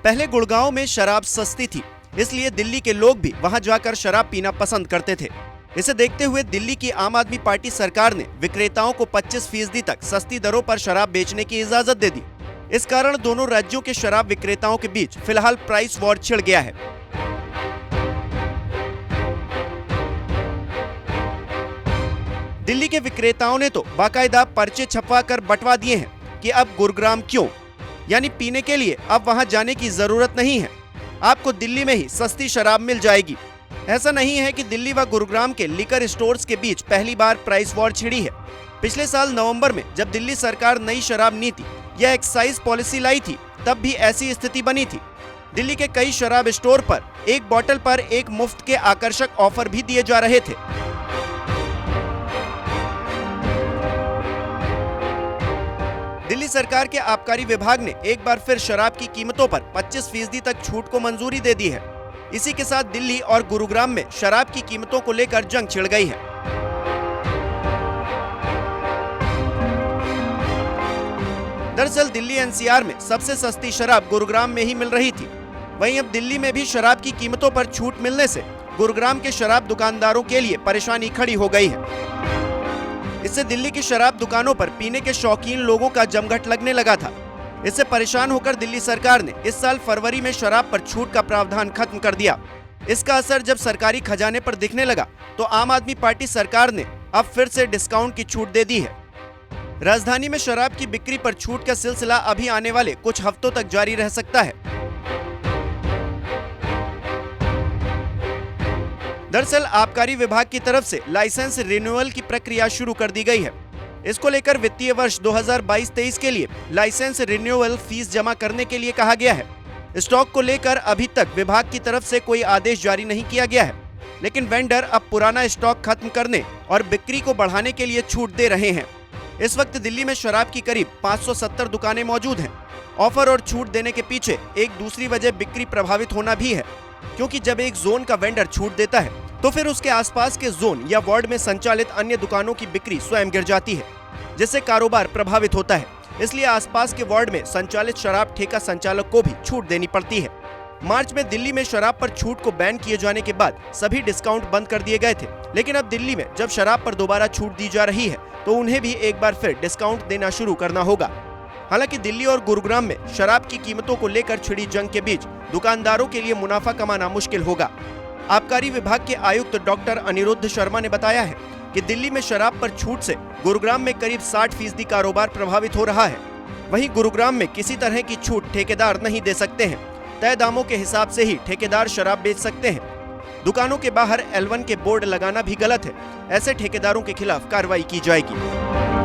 पहले गुड़गांव में शराब सस्ती थी, इसलिए दिल्ली के लोग भी वहां जाकर शराब पीना पसंद करते थे। इसे देखते हुए दिल्ली की आम आदमी पार्टी सरकार ने विक्रेताओं को 25% तक सस्ती दरों पर शराब बेचने की इजाजत दे दी। इस कारण दोनों राज्यों के शराब विक्रेताओं के बीच फिलहाल प्राइस वॉर छिड़ गया है। दिल्ली के विक्रेताओं ने तो बाकायदा पर्चे छपवा कर बंटवा दिए हैं कि अब गुरुग्राम क्यों, यानी पीने के लिए अब वहां जाने की जरूरत नहीं है, आपको दिल्ली में ही सस्ती शराब मिल जाएगी। ऐसा नहीं है कि दिल्ली व गुरुग्राम के लिकर स्टोर्स के बीच पहली बार प्राइस वॉर छिड़ी है। पिछले साल नवंबर में जब दिल्ली सरकार नई शराब नीति या एक्साइज पॉलिसी लाई थी, तब भी ऐसी स्थिति बनी थी। दिल्ली के कई शराब स्टोर पर एक बोतल पर एक मुफ्त के आकर्षक ऑफर भी दिए जा रहे थे। दिल्ली सरकार के आबकारी विभाग ने एक बार फिर शराब की कीमतों पर 25% तक छूट को मंजूरी दे दी है। इसी के साथ दिल्ली और गुरुग्राम में शराब की कीमतों को लेकर जंग छिड़ गई है। दरअसल दिल्ली एनसीआर में सबसे सस्ती शराब गुरुग्राम में ही मिल रही थी। वहीं अब दिल्ली में भी शराब की कीमतों पर छूट मिलने से गुरुग्राम के शराब दुकानदारों के लिए परेशानी खड़ी हो गई है। इससे दिल्ली की शराब दुकानों पर पीने के शौकीन लोगों का जमघट लगने लगा था। इससे परेशान होकर दिल्ली सरकार ने इस साल फरवरी में शराब पर छूट का प्रावधान खत्म कर दिया। इसका असर जब सरकारी खजाने पर दिखने लगा तो आम आदमी पार्टी सरकार ने अब फिर से डिस्काउंट की छूट दे दी है। राजधानी में शराब की बिक्री पर छूट का सिलसिला अभी आने वाले कुछ हफ्तों तक जारी रह सकता है। दरअसल आबकारी विभाग की तरफ से लाइसेंस रिन्यूअल की प्रक्रिया शुरू कर दी गई है। इसको लेकर वित्तीय वर्ष 2022-23 के लिए लाइसेंस रिन्यूअल फीस जमा करने के लिए कहा गया है। स्टॉक को लेकर अभी तक विभाग की तरफ से कोई आदेश जारी नहीं किया गया है, लेकिन वेंडर अब पुराना स्टॉक खत्म करने और बिक्री को बढ़ाने के लिए छूट दे रहे हैं। इस वक्त दिल्ली में शराब की करीब 570 दुकानें मौजूद हैं। ऑफर और छूट देने के पीछे एक दूसरी वजह बिक्री प्रभावित होना भी है, क्योंकि जब एक जोन का वेंडर छूट देता है तो फिर उसके आसपास के जोन या वार्ड में संचालित अन्य दुकानों की बिक्री स्वयं गिर जाती है, जिससे कारोबार प्रभावित होता है। इसलिए आसपास के वार्ड में संचालित शराब ठेका संचालक को भी छूट देनी पड़ती है। मार्च में दिल्ली में शराब पर छूट को बैन किए जाने के बाद सभी डिस्काउंट बंद कर दिए गए थे, लेकिन अब दिल्ली में जब शराब पर दोबारा छूट दी जा रही है तो उन्हें भी एक बार फिर डिस्काउंट देना शुरू करना होगा। हालांकि दिल्ली और गुरुग्राम में शराब की कीमतों को लेकर छिड़ी जंग के बीच दुकानदारों के लिए मुनाफा कमाना मुश्किल होगा। आबकारी विभाग के आयुक्त डॉक्टर अनिरुद्ध शर्मा ने बताया है कि दिल्ली में शराब पर छूट से गुरुग्राम में करीब 60% कारोबार प्रभावित हो रहा है। वहीं गुरुग्राम में किसी तरह की छूट ठेकेदार नहीं दे सकते हैं। तय दामों के हिसाब से ही ठेकेदार शराब बेच सकते हैं। दुकानों के बाहर L1 के बोर्ड लगाना भी गलत है। ऐसे ठेकेदारों के खिलाफ कार्रवाई की जाएगी।